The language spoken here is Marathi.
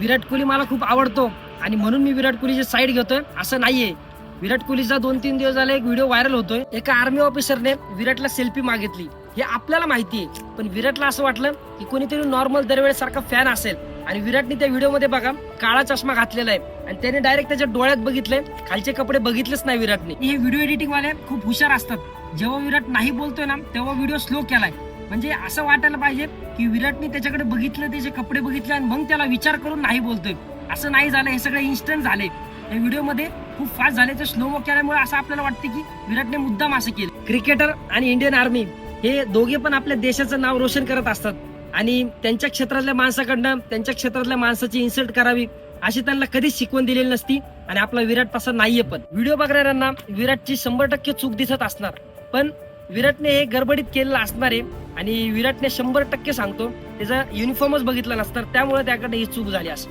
विराट कोहली मला खूप आवडतो आणि म्हणून मी विराट कोहलीची साईड घेतोय असं नाहीये. विराट कोहलीचा 2-3 दिवस झाले एक व्हिडिओ व्हायरल होतोय. एका आर्मी ऑफिसरने विराटला सेल्फी मागितली. हे आपल्याला माहितीये, पण विराटला असं वाटलं की कोणीतरी नॉर्मल दरवेळेस सारखा फॅन असेल आणि विराटने त्या व्हिडिओ मध्ये बघा काळा चष्मा घातलेला आहे आणि त्याने डायरेक्ट त्याच्या डोळ्यात बघितलंय, खालचे कपडे बघितलेच नाही विराटने. हे व्हिडिओ एडिटिंग वाले खूप हुशार असतात. जेव्हा विराट नाही बोलतोय ना तेव्हा व्हिडिओ स्लो केलाय, म्हणजे असं वाटायला पाहिजे की विराटने त्याच्याकडे बघितलं, त्याचे कपडे बघितले आणि मग त्याला विचार करून नाही बोलतोय. असं नाही झालं, हे सगळं इन्स्टंट झाले. या व्हिडिओ मध्ये खूप फास्ट झाले, ते स्लो केल्यामुळे असं आपल्याला वाटतं की विराटने मुद्दाम असं केलं. क्रिकेटर आणि इंडियन आर्मी हे दोघे पण आपल्या देशाचं नाव रोशन करत असतात आणि त्यांच्या क्षेत्रातल्या माणसाकडनं त्यांच्या क्षेत्रातल्या माणसाची इन्सल्ट करावी अशी त्यांना कधीच शिकवण दिलेली नसती आणि आपला विराट तसा नाहीये. पण व्हिडिओ बघणाऱ्यांना विराटची 100% चूक दिसत असणार, पण विराटने हे गडबडीत केलेलं असणार आहे आणि विराटने 100% सांगतो त्याचा युनिफॉर्मच बघितला नसणार, त्यामुळे त्याकडे ही चूक झाली असं.